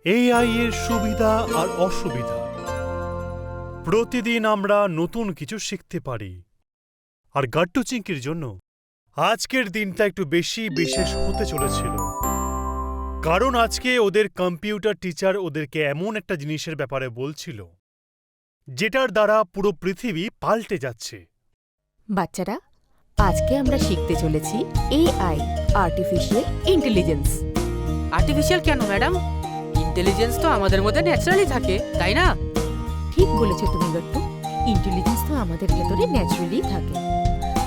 AI এর সুবিধা আর অসুবিধা। প্রতিদিন আমরা নতুন কিছু শিখতে পারি, আর গাট্টু চিংকির জন্য আজকের দিনটা একটু বেশি বিশেষ হতে চলেছিল, কারণ আজকে ওদের কম্পিউটার টিচার ওদেরকে এমন একটা জিনিসের ব্যাপারে বলছিল যেটার দ্বারা পুরো পৃথিবী পাল্টে যাচ্ছে। বাচ্চারা, আজকে আমরা শিখতে চলেছি এআই, আর্টিফিশিয়াল ইন্টেলিজেন্স। আর্টিফিশিয়াল কেন ম্যাডাম? ইন্টেলিজেন্স তো আমাদের মধ্যে ন্যাচারালি থাকে, তাই না? ঠিক বলেছো তুমি গট্টু, ইন্টেলিজেন্স তো আমাদের ভেতরে ন্যাচারালি থাকে,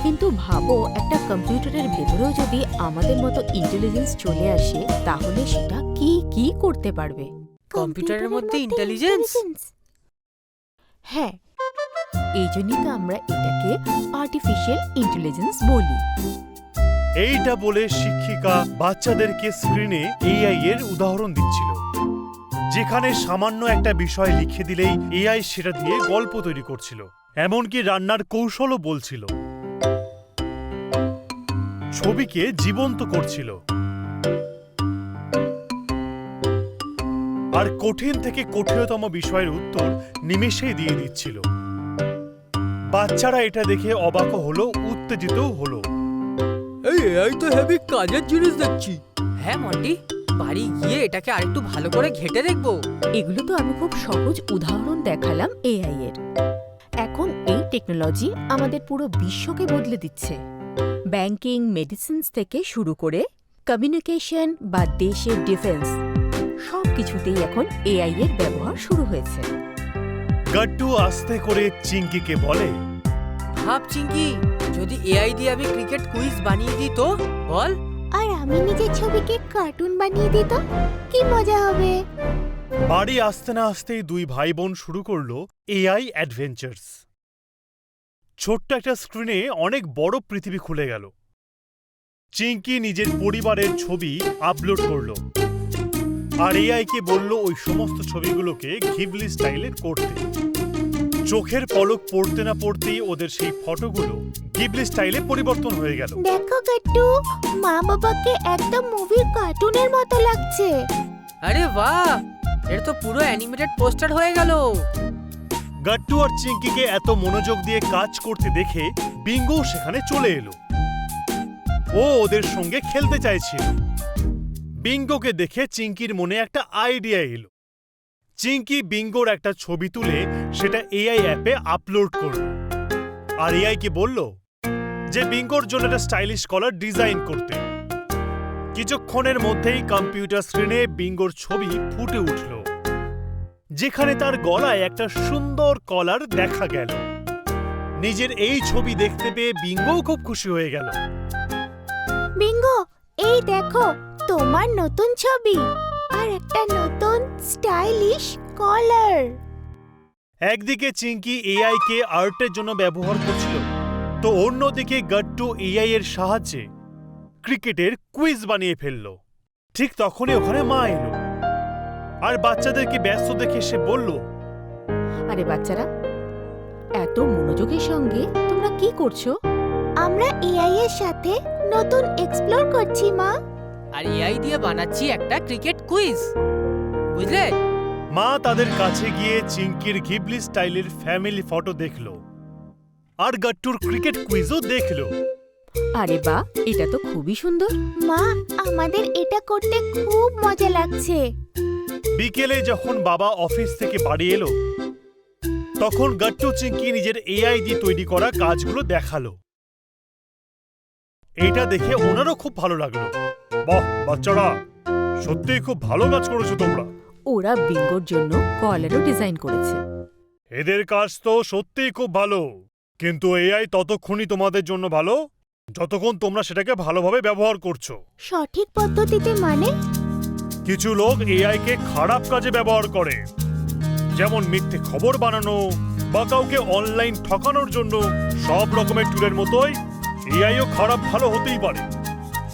কিন্তু ভাবো একটা কম্পিউটারের ভেতরেও যদি আমাদের মতো ইন্টেলিজেন্স চলে আসে, তাহলে সেটা কি কি করতে পারবে? কম্পিউটারের মধ্যে ইন্টেলিজেন্স? হ্যাঁ, এই জন্যই তো আমরা এটাকে আর্টিফিশিয়াল ইন্টেলিজেন্স বলি। এইটা বলে শিক্ষিকা বাচ্চাদেরকে স্ক্রিনে এআই এর উদাহরণ দিচ্ছিল, যেখানে সামান্য একটা বিষয় লিখে দিলেই এআই সেটা দিয়ে গল্প তৈরি করছিল, এমনকি রান্নার কৌশলও বলছিল, ছবিকে জীবন্ত করছিল, আর কঠিন থেকে কঠিনতম বিষয়ের উত্তর নিমেষেই দিয়ে দিচ্ছিল। বাচ্চারা এটা দেখে অবাক হলো, উত্তেজিতও হলো। এই এআই তো হেভি কাজের জিনিস দেখছি। হ্যাঁ মন্টি, বাড়ি গিয়ে এটাকে আরেকটু ভালো করে ঘেঁটে দেখবো। এগুলো তো আমি খুব সহজ উদাহরণ দেখালাম এআই এর। এখন এই টেকনোলজি আমাদের পুরো বিশ্বকে বদলে দিচ্ছে। ব্যাংকিং, মেডিসিনস থেকে শুরু করে কমিউনিকেশন বা দেশের ডিফেন্স, সব কিছুতেই এখন এআই এর ব্যবহার শুরু হয়েছে। গাট্টু আস্তে করে চিঙ্কিকে বলে, ভাব চিঙ্কি, যদি এআই দিয়ে আমি ক্রিকেট কুইজ বানিয়ে দিই তো বল। আর আমি নিজের ছবিকে কার্টুন বানিয়ে দিত, কি মজা হবে। বাড়ি আসতে না আসতেই দুই ভাই বোন শুরু করলো এআই অ্যাডভেঞ্চার্স। ছোট্ট একটা স্ক্রিনে অনেক বড় পৃথিবী খুলে গেল। চিঙ্কি নিজের পরিবারের ছবি আপলোড করলো, আর এআইকে বলল ওই সমস্ত ছবিগুলোকে ঘিবলি স্টাইলে করতে। চোখের পলক পড়তে না পড়তেই ওদের সেই ফটোগুলো ঘিবলি স্টাইলে পরিবর্তন হয়ে গেল। দেখো গাট্টু, মা বাবাকে একদম মুভির কার্টুনের মতো লাগছে। আরে বাহ, এর তো পুরো অ্যানিমেটেড পোস্টার হয়ে গেল। গাট্টু আর চিঙ্কিকে এত মনোযোগ দিয়ে কাজ করতে দেখে বিঙ্গো সেখানে চলে এলো। ও ওদের সঙ্গে খেলতে চাইছিল। বিঙ্গোকে দেখে চিঙ্কির মনে একটা আইডিয়া এলো। চিঙ্কি বিঙ্গোর একটা ছবি তুলে সেটা এআই অ্যাপে আপলোড করল, আর এআইকে বলল যে বিঙ্গোর জন্য একটা স্টাইলিশ কলার ডিজাইন করতে। কিছুক্ষণের মধ্যেই কম্পিউটার স্ক্রিনে বিঙ্গোর ছবি ফুটে উঠল, যেখানে তার গলায় একটা সুন্দর কলার দেখা গেল। নিজের এই ছবি দেখতে পেয়ে বিঙ্গোও খুব খুশি হয়ে গেল। বিঙ্গো, এই দেখো তোমার নতুন ছবি আর একটা নতুন স্টাইলিশ কলার। একদিকে চিঙ্কি এআই কে আর্টের জন্য ব্যবহার করছিল, তো অন্যদিকে গাট্টু এআই এর সাহায্যে ক্রিকেটের কুইজ বানিয়ে ফেলল। ঠিক তখনই ওখানে মা এলো, আর বাচ্চাদেরকে ব্যস্ত দেখে সে বলল, আরে বাচ্চারা, এত মনোযোগের সঙ্গে তোমরা কি করছো? আমরা এআই এর সাথে নতুন এক্সপ্লোর করছি মা। আর এআই দিয়ে বানাচ্ছি একটা ক্রিকেট কুইজ, বুঝলে? মা তাদের কাছে গিয়ে চিঙ্কির ঘিবলি স্টাইলের ফ্যামিলি ফটো দেখল, আর গাট্টুর ক্রিকেট কুইজও দেখল। আরে বাহ, এটা তো খুবই সুন্দর। মা, আমাদের এটা করতে খুব মজা লাগছে। বিকেলে যখন বাবা অফিস থেকে বাড়ি এলো, তখন গাট্টু চিঙ্কি নিজের এআই দিয়ে তৈরি করা কাজগুলো দেখালো। এটা দেখে ওনারও খুব ভালো লাগলো। বাহ বাচ্চারা, সত্যিই খুব ভালো কাজ করেছো তোমরা। ওরা বিঙ্গোর জন্য কলারও ডিজাইন করেছে। এদের কাজ তো সত্যিই খুব ভালো, কিন্তু এআই ততক্ষণই তোমাদের জন্য ভালো যতক্ষণ তোমরা সেটাকে ভালোভাবে ব্যবহার করছো। সঠিক পদ্ধতিতে মানে? কিছু লোক এআই কে খারাপ কাজে ব্যবহার করে, যেমন মিথ্যে খবর বানানো বা কাউকে অনলাইন ঠকানোর জন্য। সব রকমের টুলের মতোই এআইও খারাপ ভালো হতেই পারে,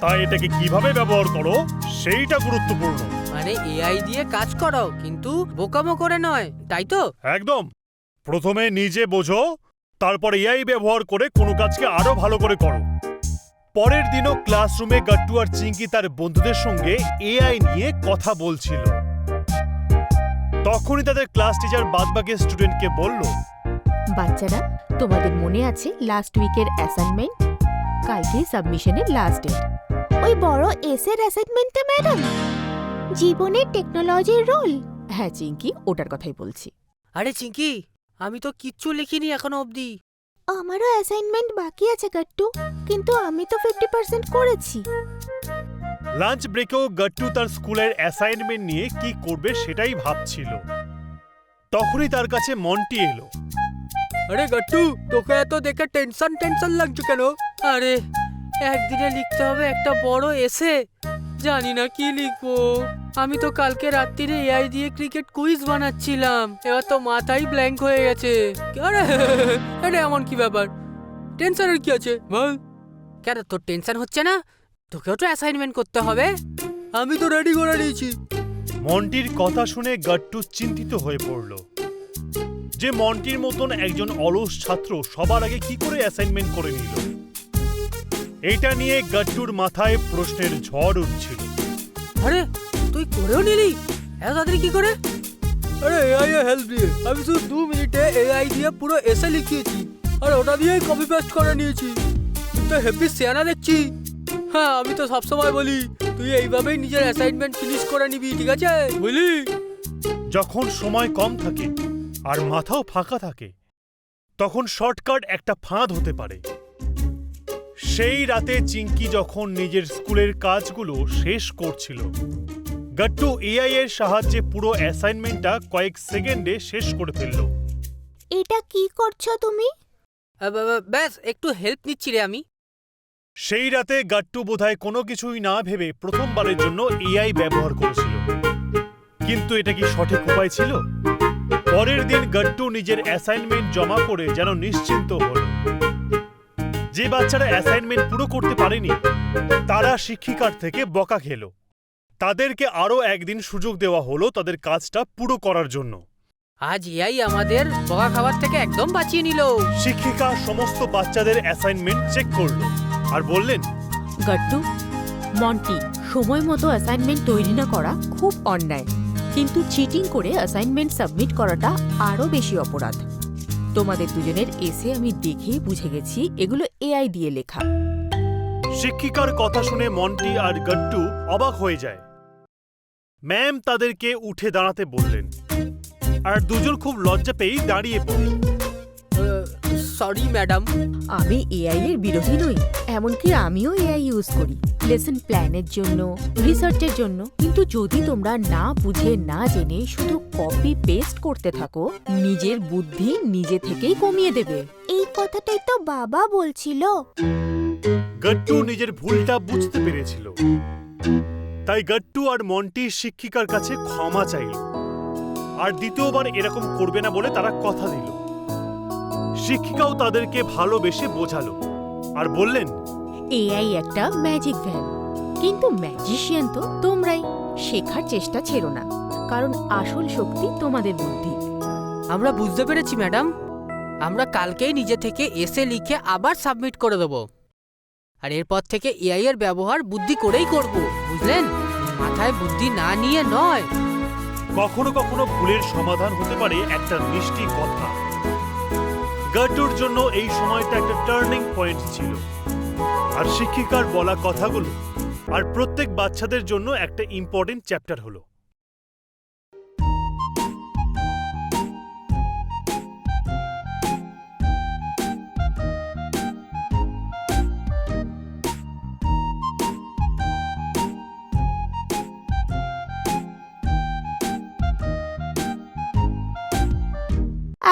তাই এটাকে কিভাবে ব্যবহার করো সেইটা গুরুত্বপূর্ণ। মানে এআই দিয়ে কাজ করো, কিন্তু বোকামো করে নয়, তাই তো? একদম। প্রথমে নিজে বোঝো, তারপর এআই ব্যবহার করে কোনো কাজকে আরো ভালো করে করো। পরের দিনও ক্লাসরুমে গাট্টু আর চিঙ্কি তার বন্ধুদের সঙ্গে এআই নিয়ে কথা বলছিল। তখনই তাদের ক্লাস টিচার বাদবাকি স্টুডেন্টকে বলল, বাচ্চারা, তোমাদের মনে আছে লাস্ট উইকের অ্যাসাইনমেন্ট? কালকে সাবমিশনের লাস্ট ডেট। ওই বড় এসের অ্যাসাইনমেন্টে ম্যাডাম জীবনের টেকনোলজির রোল। হ্যাঁ চিঙ্কি, ওটার কথাই বলছি। আরে চিঙ্কি, আমি তো কিচ্ছু লিখিনি এখনো অবধি। আমারও অ্যাসাইনমেন্ট বাকি আছে গাট্টু, কিন্তু আমি তো 50% করেছি। লাঞ্চ ব্রেকেও গাট্টু তার স্কুলের অ্যাসাইনমেন্ট নিয়ে কি করবে সেটাই ভাবছিল। তখনই তার কাছে মন্টি এলো। আরে গাট্টু, তোকে এত দেখে টেনশন লাগছে কেন? আরে একদিনে লিখতে হবে একটা বড় এসে, জানি না কি লিখবো। আমি তো কালকে রাত্রিরে এআই দিয়ে ক্রিকেট কুইজ বানাচ্ছিলাম, এবার তো মাথাই ব্ল্যাঙ্ক হয়ে গেছে। আরে আরে এমন কি ব্যাপার? টেনশনের কি আছে বল? কেন তোর টেনশন হচ্ছে না? তোকেও তো অ্যাসাইনমেন্ট করতে হবে। আমি তো রেডি করে নিয়েছি। মন্টির কথা শুনে গাট্টু চিন্তিত হয়ে পড়ল যে মন্টির মতন একজন অলস ছাত্র সবার আগে কি করে অ্যাসাইনমেন্ট করে নিল। এটা নিয়ে গাট্টুর মাথায় প্রশ্নের ঝড় উঠছিল। আরে তুই করেও নিলি এত তাড়াতাড়ি কি করে? আরে এআই এর হেল্প দিয়ে আমি শুধু 2 মিনিটে এআই দিয়ে পুরো এসে লিখিয়েছি, আর ওটা দিয়েই কপি পেস্ট করে নিয়েছি। তুই তো হেভি সিয়ানা দেখছি। হ্যাঁ, আমি তো সবসময় বলি তুই এইভাবেই নিজের অ্যাসাইনমেন্ট ফিনিশ করে নিবি, ঠিক আছে? বুঝলি? যখন সময় কম থাকে আর মাথাও ফাঁকা থাকে, তখন শর্টকাট একটা ফাঁদ হতে পারে। সেই রাতে চিঙ্কি যখন নিজের স্কুলের কাজগুলো শেষ করছিল, গাট্টু এআই এর সাহায্যে পুরো অ্যাসাইনমেন্টটা কয়েক সেকেন্ডে শেষ করে ফেলল। এটা কি করছো তুমি? ব্যাস একটু হেল্প নিচ্ছি রে আমি। সেই রাতে গাট্টু বোধহয় কোনো কিছুই না ভেবে প্রথমবারের জন্য এআই ব্যবহার করেছিল। কিন্তু এটা কি সঠিক উপায় ছিল? পরের দিন গাট্টু নিজের অ্যাসাইনমেন্ট জমা করে যেন নিশ্চিন্ত হল। যে বাচ্চারা অ্যাসাইনমেন্ট পুরো করতে পারেনি তারা শিক্ষিকার থেকে বকা খেল। তাদেরকে আরও একদিন সুযোগ দেওয়া হলো তাদের কাজটা পুরো করার জন্য। আজ এআই আমাদের বকা খাবার থেকে একদম বাঁচিয়ে নিল। শিক্ষিকা সমস্ত বাচ্চাদের অ্যাসাইনমেন্ট চেক করলো আর বললেন, গাট্টু, মন্টি, সময় মতো অ্যাসাইনমেন্ট তৈরি না করা খুব অন্যায়, কিন্তু চিটিং করে অ্যাসাইনমেন্ট সাবমিট করাটা আরও বেশি অপরাধ। তোমাদের দুজনের এসে আমি দেখেই বুঝে গেছি এগুলো এআই দিয়ে লেখা। শিক্ষিকার কথা শুনে মন্টি আর গাট্টু অবাক হয়ে যায়। ম্যাম তাদেরকে উঠে দাঁড়াতে বললেন, আর দুজন খুব লজ্জা পেয়েই দাঁড়িয়ে পড়ল। Sorry madam. আমি এআই এর বিরোধী নই, এমনকি আমিও এআই ইউজ করি লেসন প্ল্যানের জন্য, রিসার্চের জন্য। কিন্তু যদি তোমরা না বুঝে না জেনে শুধু কপি পেস্ট করতে থাকো, নিজের বুদ্ধি নিজে থেকেই কমিয়ে দেবে। এই কথাটাই তো বাবা বলছিল। গাট্টু নিজের ভুলটা বুঝতে পেরেছিল, তাই গাট্টু আর মন্টি শিক্ষিকার কাছে ক্ষমা চাইল আর দ্বিতীয়বার এরকম করবে না বলে তারা কথা দিল। শিক্ষিকাও তাদেরকে ভালোবেসে বোঝালো আর বললেন, এআই একটা ম্যাজিক ভ্যান, কিন্তু ম্যাজিশিয়ান তো তোমরাই। শেখার চেষ্টা ছেড়ো না, কারণ আসল শক্তি তোমাদের বুদ্ধি। আমরা বুঝতে পেরেছি ম্যাডাম। আমরা কালকেই নিজে থেকে এসে লিখে আবার সাবমিট করে দেবো। আর এরপর থেকে এআই এর ব্যবহার বুদ্ধি করেই করব, বুঝলেন? মাথায় বুদ্ধি না নিয়ে নয়। কখনো কখনো ভুলের সমাধান হতে পারে একটা মিষ্টি কথা। গাট্টুর জন্য এই সময়টা একটা টার্নিং পয়েন্ট ছিল, আর শিক্ষিকার বলা কথাগুলো আর প্রত্যেক বাচ্চাদের জন্য একটা ইম্পর্টেন্ট চ্যাপ্টার হলো।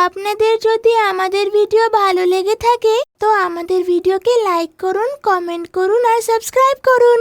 আপনাদের যদি আমাদের ভিডিও ভালো লেগে থাকে তো আমাদের ভিডিওকে লাইক করুন, কমেন্ট করুন আর সাবস্ক্রাইব করুন।